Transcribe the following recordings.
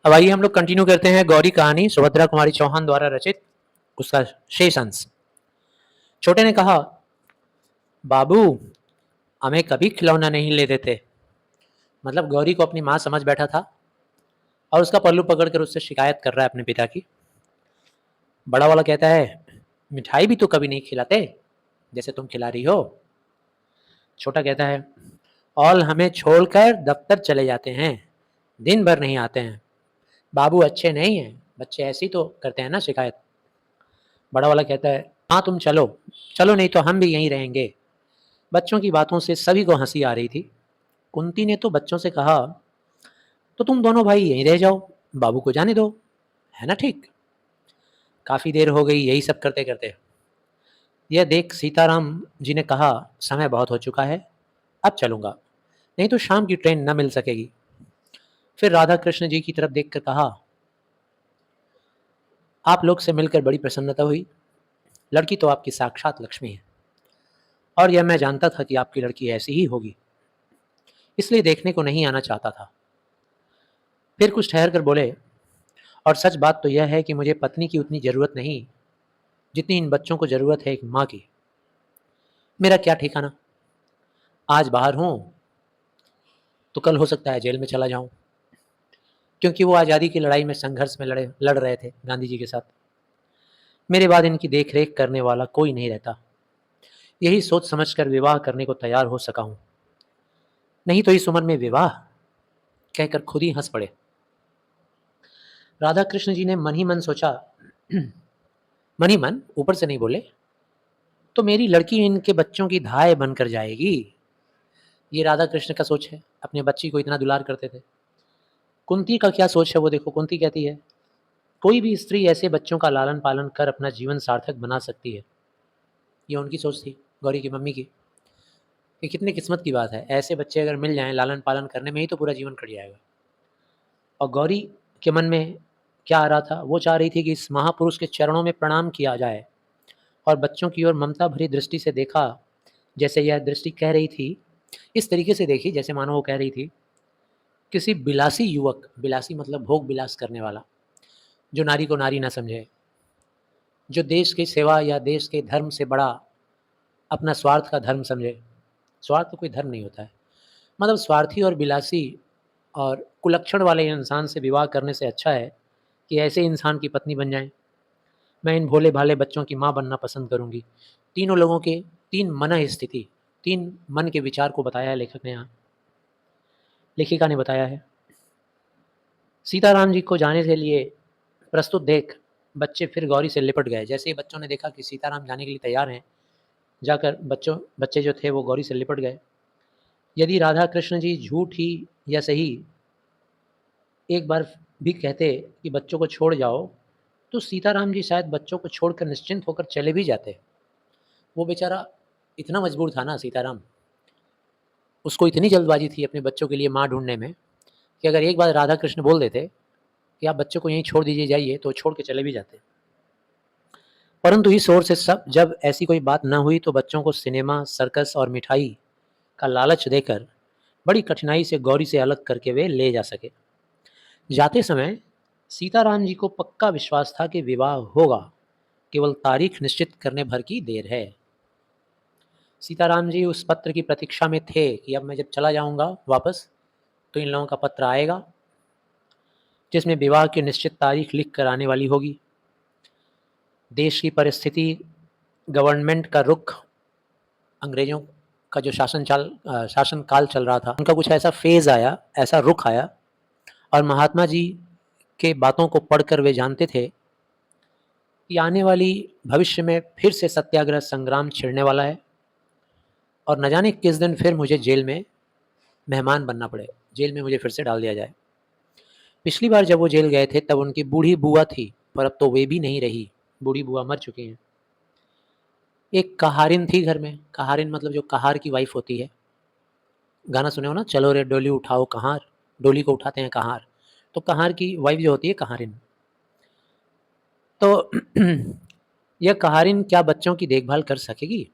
अब आइए हम लोग कंटिन्यू करते हैं गौरी कहानी सुभद्रा कुमारी चौहान द्वारा रचित, उसका शेष अंश। छोटे ने कहा, बाबू हमें कभी खिलौना नहीं ले देते। मतलब गौरी को अपनी माँ समझ बैठा था और उसका पल्लू पकड़कर उससे शिकायत कर रहा है अपने पिता की। बड़ा वाला कहता है, मिठाई भी तो कभी नहीं खिलाते जैसे तुम खिला रही हो। छोटा कहता है, और हमें छोड़कर दफ्तर चले जाते हैं, दिन भर नहीं आते हैं। बाबू अच्छे नहीं हैं, बच्चे ऐसी तो करते हैं ना शिकायत। बड़ा वाला कहता है, हाँ तुम चलो चलो, नहीं तो हम भी यहीं रहेंगे। बच्चों की बातों से सभी को हंसी आ रही थी। कुंती ने तो बच्चों से कहा, तो तुम दोनों भाई यहीं रह जाओ, बाबू को जाने दो, है ना ठीक। काफी देर हो गई यही सब करते करते। यह देख सीताराम जी ने कहा, समय बहुत हो चुका है, अब चलूंगा, नहीं तो शाम की ट्रेन न मिल सकेगी। फिर राधा कृष्ण जी की तरफ देखकर कहा, आप लोग से मिलकर बड़ी प्रसन्नता हुई। लड़की तो आपकी साक्षात लक्ष्मी है, और यह मैं जानता था कि आपकी लड़की ऐसी ही होगी, इसलिए देखने को नहीं आना चाहता था। फिर कुछ ठहर कर बोले, और सच बात तो यह है कि मुझे पत्नी की उतनी ज़रूरत नहीं जितनी इन बच्चों को ज़रूरत है एक माँ की। मेरा क्या ठिकाना, आज बाहर हूँ तो कल हो सकता है जेल में चला जाऊँ, क्योंकि वो आज़ादी की लड़ाई में संघर्ष में लड़ रहे थे गांधी जी के साथ। मेरे बाद इनकी देख रेख करने वाला कोई नहीं रहता। यही सोच समझकर विवाह करने को तैयार हो सका हूँ, नहीं तो इस उम्र में विवाह, कहकर खुद ही हंस पड़े। राधा कृष्ण जी ने मन ही मन सोचा, मन ही मन, ऊपर से नहीं बोले, तो मेरी लड़की इनके बच्चों की धाय बनकर जाएगी। ये राधा कृष्ण का सोच है, अपने बच्ची को इतना दुलार करते थे। कुंती का क्या सोच है वो देखो। कुंती कहती है, कोई भी स्त्री ऐसे बच्चों का लालन पालन कर अपना जीवन सार्थक बना सकती है। ये उनकी सोच थी, गौरी की मम्मी की, कि कितनी किस्मत की बात है, ऐसे बच्चे अगर मिल जाएं लालन पालन करने में ही तो पूरा जीवन कट जाएगा। और गौरी के मन में क्या आ रहा था, वो चाह रही थी कि इस महापुरुष के चरणों में प्रणाम किया जाए और बच्चों की ओर ममता भरी दृष्टि से देखा। जैसे यह दृष्टि कह रही थी, इस तरीके से देखी जैसे मानो वो कह रही थी, किसी बिलासी युवक, बिलासी मतलब भोग विलास करने वाला, जो नारी को नारी ना समझे, जो देश की सेवा या देश के धर्म से बड़ा अपना स्वार्थ का धर्म समझे। स्वार्थ तो कोई धर्म नहीं होता है। मतलब स्वार्थी और बिलासी और कुलक्षण वाले इंसान से विवाह करने से अच्छा है कि ऐसे इंसान की पत्नी बन जाएं। मैं इन भोले भाले बच्चों की माँ बनना पसंद करूंगी। तीनों लोगों के तीन मन स्थिति, तीन मन के विचार को बताया है लेखक ने यहाँ, लेखिका ने बताया है। सीताराम जी को जाने के लिए प्रस्तुत देख बच्चे फिर गौरी से लिपट गए। जैसे ही बच्चों ने देखा कि सीताराम जाने के लिए तैयार हैं, जाकर बच्चे जो थे वो गौरी से लिपट गए। यदि राधा कृष्ण जी झूठ ही या सही एक बार भी कहते कि बच्चों को छोड़ जाओ, तो सीताराम जी शायद बच्चों को छोड़कर निश्चिंत होकर चले भी जाते। वो बेचारा इतना मजबूर था ना सीताराम, उसको इतनी जल्दबाजी थी अपने बच्चों के लिए माँ ढूंढने में, कि अगर एक बार राधा कृष्ण बोल देते कि आप बच्चों को यहीं छोड़ दीजिए जाइए, तो छोड़ के चले भी जाते। परंतु इस ओर से सब जब ऐसी कोई बात न हुई तो बच्चों को सिनेमा, सर्कस और मिठाई का लालच देकर बड़ी कठिनाई से गौरी से अलग करके वे ले जा सके। जाते समय सीताराम जी को पक्का विश्वास था कि विवाह होगा, केवल तारीख निश्चित करने भर की देर है। सीताराम जी उस पत्र की प्रतीक्षा में थे कि अब मैं जब चला जाऊंगा वापस, तो इन लोगों का पत्र आएगा जिसमें विवाह की निश्चित तारीख लिख कर आने वाली होगी। देश की परिस्थिति, गवर्नमेंट का रुख, अंग्रेजों का जो शासन काल चल रहा था, उनका कुछ ऐसा फेज आया, ऐसा रुख आया, और महात्मा जी के बातों को पढ़कर वे जानते थे कि आने वाली भविष्य में फिर से सत्याग्रह संग्राम छिड़ने वाला है, और न जाने किस दिन फिर मुझे जेल में मेहमान बनना पड़े, जेल में मुझे फिर से डाल दिया जाए। पिछली बार जब वो जेल गए थे तब उनकी बूढ़ी बुआ थी, पर अब तो वे भी नहीं रही, बूढ़ी बुआ मर चुकी हैं। एक कहारिन थी घर में। कहारिन मतलब जो कहार की वाइफ होती है, गाना सुने हो ना, चलो रे डोली उठाओ कहार, डोली को उठाते हैं कहार, तो कहार की वाइफ जो होती है कहारिन। तो यह कहारिन क्या बच्चों की देखभाल कर सकेगी?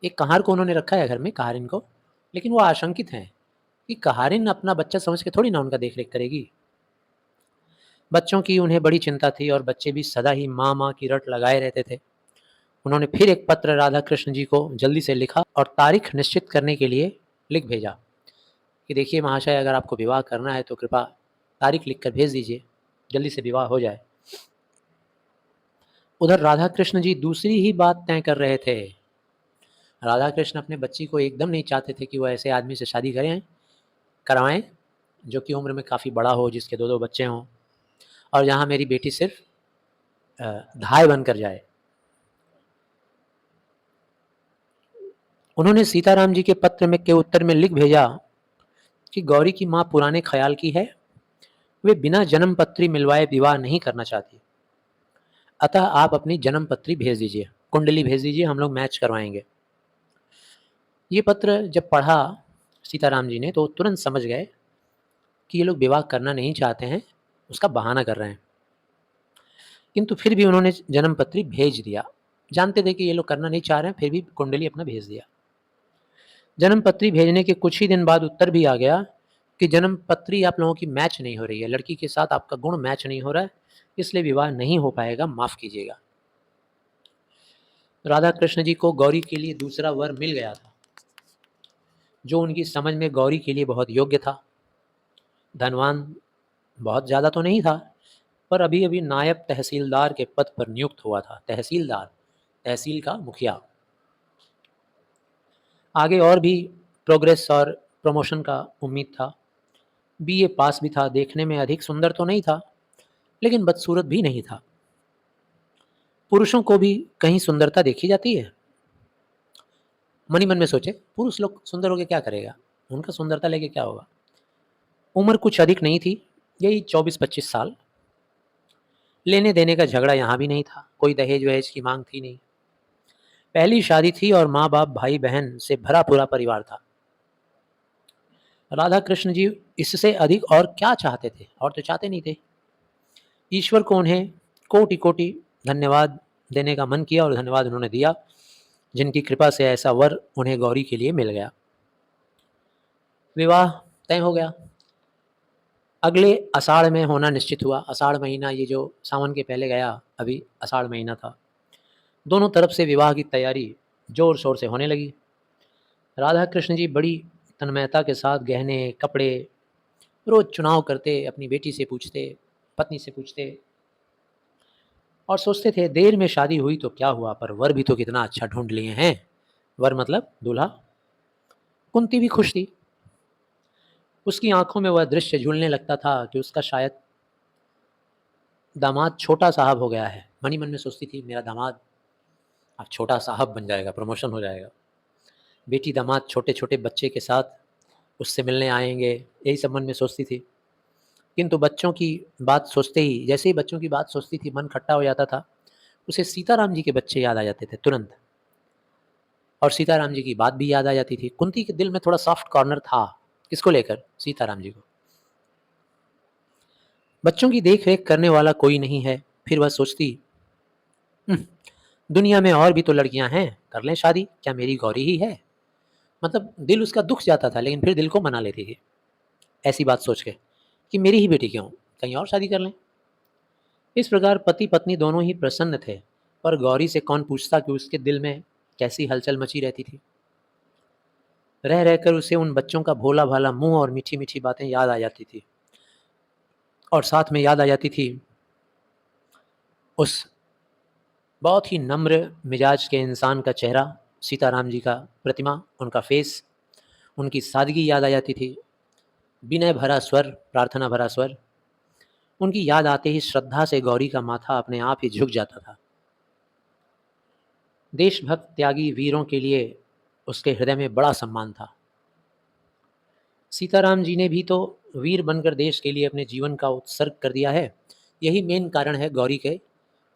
एक कहार को उन्होंने रखा है घर में, कहारिन को, लेकिन वो आशंकित हैं कि कहारिन अपना बच्चा समझ के थोड़ी ना उनका देख रेख करेगी। बच्चों की उन्हें बड़ी चिंता थी और बच्चे भी सदा ही माँ माँ की रट लगाए रहते थे। उन्होंने फिर एक पत्र राधा कृष्ण जी को जल्दी से लिखा और तारीख निश्चित करने के लिए लिख भेजा कि देखिए महाशय, अगर आपको विवाह करना है तो कृपया तारीख लिख कर भेज दीजिए, जल्दी से विवाह हो जाए। उधर राधा कृष्ण जी दूसरी ही बात तय कर रहे थे। राधा कृष्ण अपने बच्ची को एकदम नहीं चाहते थे कि वो ऐसे आदमी से शादी करवाएं जो कि उम्र में काफ़ी बड़ा हो, जिसके दो दो बच्चे हों, और यहाँ मेरी बेटी सिर्फ धाय बनकर जाए। उन्होंने सीताराम जी के पत्र में के उत्तर में लिख भेजा कि गौरी की माँ पुराने ख्याल की है, वे बिना जन्म पत्री मिलवाए विवाह नहीं करना चाहती, अतः आप अपनी जन्म पत्री भेज दीजिए, कुंडली भेज दीजिए, हम लोग मैच करवाएंगे। ये पत्र जब पढ़ा सीताराम जी ने तो तुरंत समझ गए कि ये लोग विवाह करना नहीं चाहते हैं, उसका बहाना कर रहे हैं। किंतु फिर भी उन्होंने जन्म पत्री भेज दिया। जानते थे कि ये लोग करना नहीं चाह रहे हैं, फिर भी कुंडली अपना भेज दिया। जन्म पत्री भेजने के कुछ ही दिन बाद उत्तर भी आ गया कि जन्म पत्री आप लोगों की मैच नहीं हो रही है, लड़की के साथ आपका गुण मैच नहीं हो रहा है, इसलिए विवाह नहीं हो पाएगा, माफ़ कीजिएगा। राधा कृष्ण जी को गौरी के लिए दूसरा वर मिल गया था, जो उनकी समझ में गौरी के लिए बहुत योग्य था। धनवान बहुत ज़्यादा तो नहीं था, पर अभी अभी नायब तहसीलदार के पद पर नियुक्त हुआ था। तहसीलदार, तहसील का मुखिया। आगे और भी प्रोग्रेस और प्रमोशन का उम्मीद था। बीए पास भी था, देखने में अधिक सुंदर तो नहीं था, लेकिन बदसूरत भी नहीं था। पुरुषों को भी कहीं सुंदरता देखी जाती है? मन ही मन में सोचे, पुरुष लोग सुंदर होकर क्या करेगा, उनका सुंदरता लेके क्या होगा। उम्र कुछ अधिक नहीं थी, यही 24-25 साल। लेने देने का झगड़ा यहाँ भी नहीं था, कोई दहेज वहेज की मांग थी नहीं। पहली शादी थी और माँ बाप भाई बहन से भरा पूरा परिवार था। राधा कृष्ण जी इससे अधिक और क्या चाहते थे, और तो चाहते नहीं थे। ईश्वर को उन्हें कोटि कोटि धन्यवाद देने का मन किया और धन्यवाद उन्होंने दिया, जिनकी कृपा से ऐसा वर उन्हें गौरी के लिए मिल गया। विवाह तय हो गया, अगले आषाढ़ में होना निश्चित हुआ। आषाढ़ महीना, ये जो सावन के पहले गया, अभी आषाढ़ महीना था। दोनों तरफ से विवाह की तैयारी जोर शोर से होने लगी। राधा कृष्ण जी बड़ी तन्मयता के साथ गहने, कपड़े रोज चुनाव करते, अपनी बेटी से पूछते, पत्नी से पूछते, और सोचते थे देर में शादी हुई तो क्या हुआ, पर वर भी तो कितना अच्छा ढूंढ लिए हैं। वर मतलब दूल्हा। कुंती भी खुश थी। उसकी आंखों में वह दृश्य झूलने लगता था कि उसका शायद दामाद छोटा साहब हो गया है। मनी मन में सोचती थी, मेरा दामाद अब छोटा साहब बन जाएगा, प्रमोशन हो जाएगा। बेटी दामाद छोटे छोटे बच्चे के साथ उससे मिलने आएंगे, यही सब मन में सोचती थी। किंतु बच्चों की बात सोचते ही, जैसे ही बच्चों की बात सोचती थी, मन खट्टा हो जाता था। उसे सीताराम जी के बच्चे याद आ जाते थे तुरंत, और सीताराम जी की बात भी याद आ जाती थी। कुंती के दिल में थोड़ा सॉफ्ट कॉर्नर था। किसको लेकर? सीताराम जी को। बच्चों की देख रेख करने वाला कोई नहीं है। फिर वह सोचती, "हम्म, दुनिया में और भी तो लड़कियां हैं, कर लें शादी, क्या मेरी गौरी ही है?" मतलब दिल उसका दुख जाता था, लेकिन फिर दिल को मना लेती थी ऐसी बात सोच के कि मेरी ही बेटी क्यों, कहीं और शादी कर लें। इस प्रकार पति पत्नी दोनों ही प्रसन्न थे, पर गौरी से कौन पूछता कि उसके दिल में कैसी हलचल मची रहती थी। रह रहकर उसे उन बच्चों का भोला भाला मुंह और मीठी मीठी बातें याद आ जाती थी, और साथ में याद आ जाती थी उस बहुत ही नम्र मिजाज के इंसान का चेहरा, सीताराम जी का प्रतिमा, उनका फेस, उनकी सादगी याद आ जाती थी। विनय भरा स्वर, प्रार्थना भरा स्वर। उनकी याद आते ही श्रद्धा से गौरी का माथा अपने आप ही झुक जाता था। देशभक्त त्यागी वीरों के लिए उसके हृदय में बड़ा सम्मान था। सीताराम जी ने भी तो वीर बनकर देश के लिए अपने जीवन का उत्सर्ग कर दिया है। यही मेन कारण है गौरी के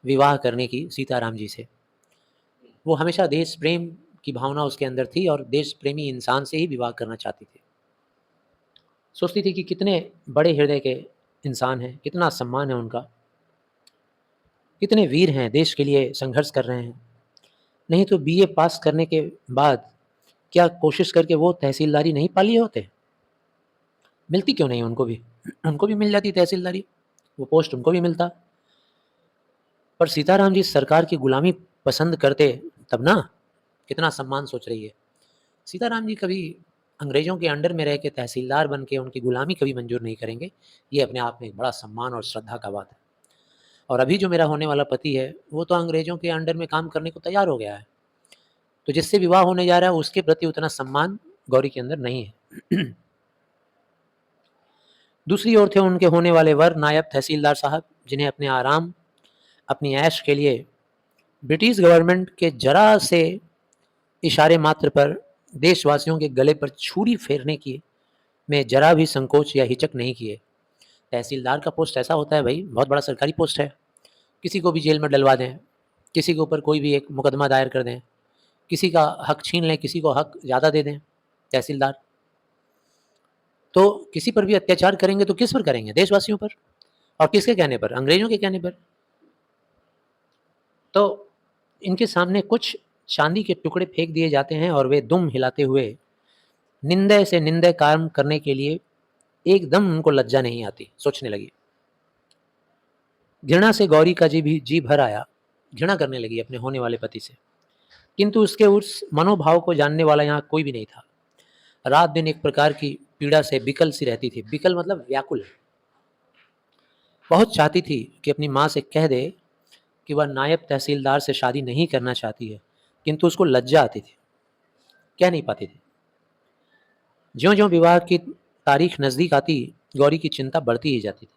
विवाह करने की सीताराम जी से। वो हमेशा देश प्रेम की भावना उसके अंदर थी और देश प्रेमी इंसान से ही विवाह करना चाहती थी। सोचती थी कि कितने बड़े हृदय के इंसान हैं, कितना सम्मान है उनका, कितने वीर हैं, देश के लिए संघर्ष कर रहे हैं। नहीं तो बीए पास करने के बाद क्या कोशिश करके वो तहसीलदारी नहीं पा लिए होते? मिलती क्यों नहीं उनको भी? उनको भी मिल जाती तहसीलदारी। वो पोस्ट उनको भी मिलता। पर सीताराम जी सरकार की गुलामी पसंद करते तब ना, कितना सम्मान सोच रही है। सीताराम जी कभी अंग्रेज़ों के अंडर में रह के तहसीलदार बन के उनकी गुलामी कभी मंजूर नहीं करेंगे। ये अपने आप में एक बड़ा सम्मान और श्रद्धा का बात है। और अभी जो मेरा होने वाला पति है, वो तो अंग्रेज़ों के अंडर में काम करने को तैयार हो गया है। तो जिससे विवाह होने जा रहा है उसके प्रति उतना सम्मान गौरी के अंदर नहीं है। दूसरी ओर थे उनके होने वाले वर नायब तहसीलदार साहब, जिन्हें अपने आराम, अपनी ऐश के लिए ब्रिटिश गवर्नमेंट के जरा से इशारे मात्र पर देशवासियों के गले पर छुरी फेरने की में जरा भी संकोच या हिचक नहीं किए। तहसीलदार का पोस्ट ऐसा होता है भाई, बहुत बड़ा सरकारी पोस्ट है। किसी को भी जेल में डलवा दें, किसी के ऊपर कोई भी एक मुकदमा दायर कर दें, किसी का हक छीन लें, किसी को हक ज़्यादा दे दें तहसीलदार। तो किसी पर भी अत्याचार करेंगे तो किस पर करेंगे? देशवासियों पर। और किसके कहने पर? अंग्रेज़ों के कहने पर। तो इनके सामने कुछ चांदी के टुकड़े फेंक दिए जाते हैं और वे दुम हिलाते हुए निंदय से निंदय काम करने के लिए एकदम उनको लज्जा नहीं आती। सोचने लगी। घृणा से गौरी का जी भर आया। घृणा करने लगी अपने होने वाले पति से। किंतु उसके उस मनोभाव को जानने वाला यहाँ कोई भी नहीं था। रात दिन एक प्रकार की पीड़ा से बिकल सी रहती थी। बिकल मतलब व्याकुल। बहुत चाहती थी कि अपनी माँ से कह दे कि वह नायब तहसीलदार से शादी नहीं करना चाहती है, किंतु उसको लज्जा आती थी, कह नहीं पाती थी। ज्यों-ज्यों विवाह की तारीख नज़दीक आती, गौरी की चिंता बढ़ती ही जाती थी।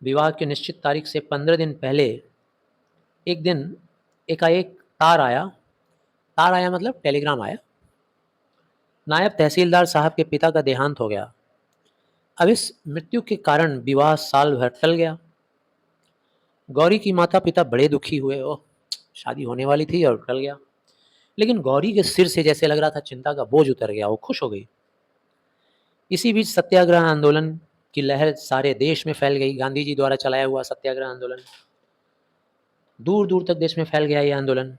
विवाह की निश्चित तारीख से 15 दिन पहले एक दिन एकाएक तार आया मतलब टेलीग्राम आया। नायब तहसीलदार साहब के पिता का देहांत हो गया। अब इस मृत्यु के कारण विवाह साल भर टल गया। गौरी की माता-पिता बड़े दुखी हुए। ओह! शादी होने वाली थी और टल गया। लेकिन गौरी के सिर से जैसे लग रहा था चिंता का बोझ उतर गया, वो खुश हो गई। इसी बीच सत्याग्रह आंदोलन की लहर सारे देश में फैल गई। गांधी जी द्वारा चलाया हुआ सत्याग्रह आंदोलन दूर दूर तक देश में फैल गया। ये आंदोलन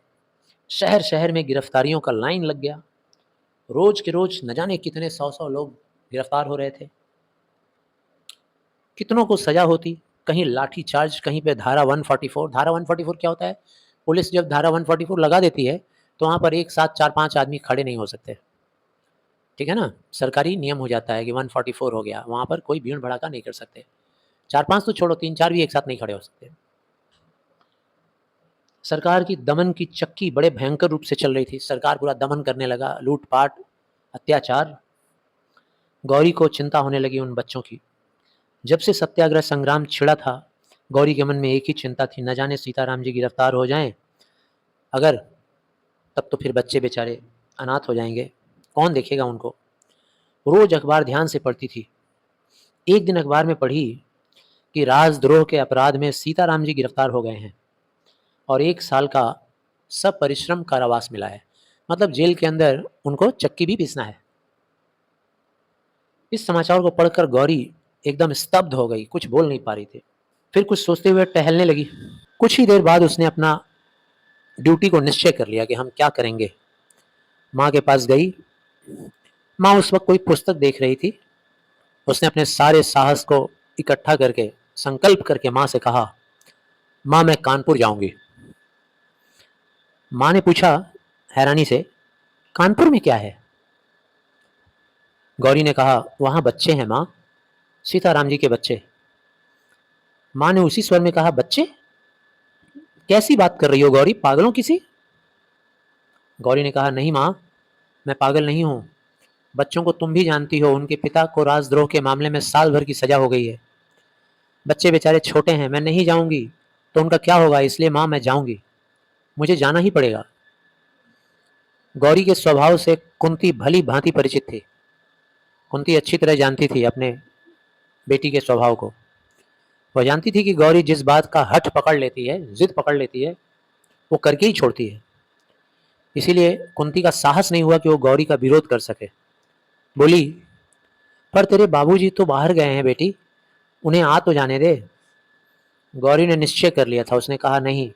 शहर शहर में गिरफ्तारियों का लाइन लग गया। रोज के रोज न जाने कितने 100-100 लोग गिरफ्तार हो रहे थे। कितनों को सजा होती, कहीं लाठी चार्ज, कहीं पे धारा 144। धारा 144 क्या होता है? पुलिस जब धारा 144 लगा देती है तो वहाँ पर एक साथ 4-5 आदमी खड़े नहीं हो सकते। ठीक है ना? सरकारी नियम हो जाता है कि 144 हो गया, वहाँ पर कोई भीड़ भड़ाका नहीं कर सकते। 4-5 तो छोड़ो, 3-4 भी एक साथ नहीं खड़े हो सकते। सरकार की दमन की चक्की बड़े भयंकर रूप से चल रही थी। सरकार पूरा दमन करने लगा, लूट-पाट, अत्याचार। गौरी को चिंता होने लगी उन बच्चों की। जब से सत्याग्रह संग्राम छिड़ा था, गौरी के मन में एक ही चिंता थी, न जाने सीताराम जी गिरफ्तार हो जाएँ अगर, तब तो फिर बच्चे बेचारे अनाथ हो जाएँगे, कौन देखेगा उनको? रोज़ अखबार ध्यान से पढ़ती थी। एक दिन अखबार में पढ़ी कि राजद्रोह के अपराध में सीताराम जी गिरफ्तार हो गए हैं और 1 साल का सपरिश्रम कारावास मिला है। मतलब जेल के अंदर उनको चक्की भी पीसना है। इस समाचार को पढ़कर गौरी एकदम स्तब्ध हो गई, कुछ बोल नहीं पा रही थी। फिर कुछ सोचते हुए टहलने लगी। कुछ ही देर बाद उसने अपना ड्यूटी को निश्चय कर लिया कि हम क्या करेंगे। माँ के पास गई। माँ उस वक्त कोई पुस्तक देख रही थी। उसने अपने सारे साहस को इकट्ठा करके संकल्प करके माँ से कहा, माँ मैं कानपुर जाऊंगी। माँ ने पूछा हैरानी से, कानपुर में क्या है? गौरी ने कहा, वहां बच्चे हैं माँ, सीताराम जी के बच्चे। माँ ने उसी स्वर में कहा, बच्चे? कैसी बात कर रही हो गौरी, पागलों किसी? गौरी ने कहा, नहीं माँ, मैं पागल नहीं हूँ। बच्चों को तुम भी जानती हो, उनके पिता को राजद्रोह के मामले में साल भर की सजा हो गई है। बच्चे बेचारे छोटे हैं, मैं नहीं जाऊंगी तो उनका क्या होगा, इसलिए माँ मैं जाऊंगी, मुझे जाना ही पड़ेगा। गौरी के स्वभाव से कुंती भली भांति परिचित थी। कुंती अच्छी तरह जानती थी अपने बेटी के स्वभाव को। वह जानती थी कि गौरी जिस बात का हठ पकड़ लेती है, जिद पकड़ लेती है, वो करके ही छोड़ती है। इसीलिए कुंती का साहस नहीं हुआ कि वो गौरी का विरोध कर सके। बोली, पर तेरे बाबूजी तो बाहर गए हैं बेटी, उन्हें आ तो जाने दे। गौरी ने निश्चय कर लिया था। उसने कहा, नहीं,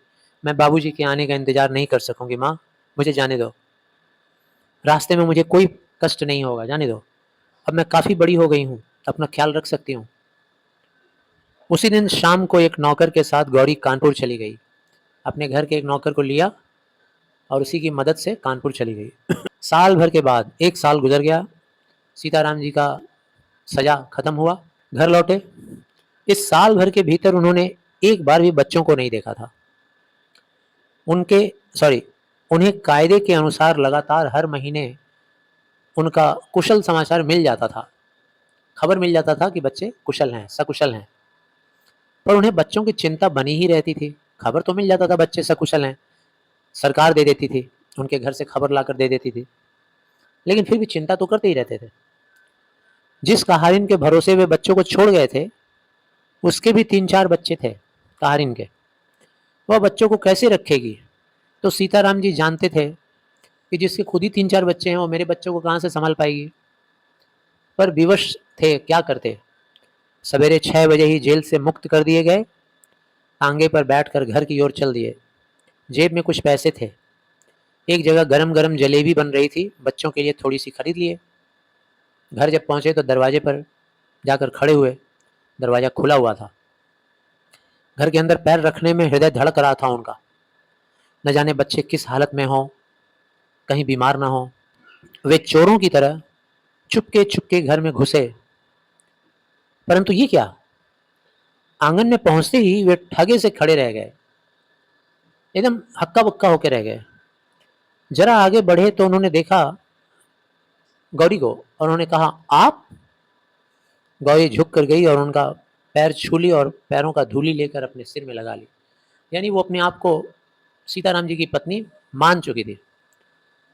मैं बाबूजी के आने का इंतजार नहीं कर सकूंगी माँ, मुझे जाने दो। रास्ते में मुझे कोई कष्ट नहीं होगा, जाने दो। अब मैं काफ़ी बड़ी हो गई हूँ, अपना ख्याल रख सकती हूँ। उसी दिन शाम को एक नौकर के साथ गौरी कानपुर चली गई। अपने घर के एक नौकर को लिया और उसी की मदद से कानपुर चली गई। साल भर के बाद 1 साल गुजर गया। सीताराम जी का सजा खत्म हुआ, घर लौटे। इस साल भर के भीतर उन्होंने एक बार भी बच्चों को नहीं देखा था। उन्हें कायदे के अनुसार लगातार हर महीने उनका कुशल समाचार मिल जाता था, खबर मिल जाता था कि बच्चे कुशल हैं, सकुशल हैं। पर उन्हें बच्चों की चिंता बनी ही रहती थी। खबर तो मिल जाता था बच्चे सकुशल हैं, सरकार दे देती थी, उनके घर से खबर लाकर दे देती थी, लेकिन फिर भी चिंता तो करते ही रहते थे। जिस कहारिन के भरोसे वे बच्चों को छोड़ गए थे, उसके भी 3-4 बच्चे थे कहारिन के। वह बच्चों को कैसे रखेगी? तो सीताराम जी जानते थे कि जिसके खुद ही 3-4 बच्चे हैं, वो मेरे बच्चों को कहाँ से संभाल पाएगी। पर विवश थे, क्या करते। सवेरे 6 बजे ही जेल से मुक्त कर दिए गए। टांगे पर बैठकर घर की ओर चल दिए। जेब में कुछ पैसे थे। एक जगह गरम गरम जलेबी बन रही थी, बच्चों के लिए थोड़ी सी खरीद लिए। घर जब पहुंचे तो दरवाजे पर जाकर खड़े हुए। दरवाजा खुला हुआ था। घर के अंदर पैर रखने में हृदय धड़क रहा था उनका। न जाने बच्चे किस हालत में हों, कहीं बीमार ना हो। वे चोरों की तरह चुपके चुपके घर में घुसे, परंतु ये क्या, आंगन में पहुंचते ही वे ठगे से खड़े रह गए, एकदम हक्का बक्का होकर रह गए। जरा आगे बढ़े तो उन्होंने देखा गौरी को और उन्होंने कहा, आप? गौरी झुक कर गई और उनका पैर छू ली और पैरों का धूली लेकर अपने सिर में लगा ली। यानी वो अपने आप को सीताराम जी की पत्नी मान चुकी थी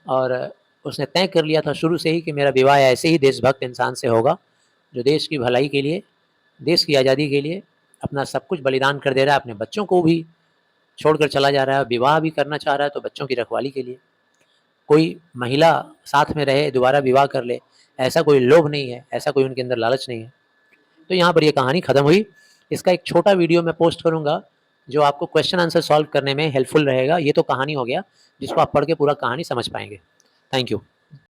और उसने तय कर लिया था शुरू से ही कि मेरा विवाह ऐसे ही देशभक्त इंसान से होगा, जो देश की भलाई के लिए, देश की आज़ादी के लिए अपना सब कुछ बलिदान कर दे रहा है, अपने बच्चों को भी छोड़कर चला जा रहा है, विवाह भी करना चाह रहा है तो बच्चों की रखवाली के लिए। कोई महिला साथ में रहे, दोबारा विवाह कर ले, ऐसा कोई लोभ नहीं है, ऐसा कोई उनके अंदर लालच नहीं है। तो यहाँ पर ये कहानी ख़त्म हुई। इसका एक छोटा वीडियो मैं पोस्ट करूँगा जो आपको क्वेश्चन आंसर सॉल्व करने में हेल्पफुल रहेगा। ये तो कहानी हो गया, जिसको आप पढ़ के पूरा कहानी समझ पाएंगे। Thank you.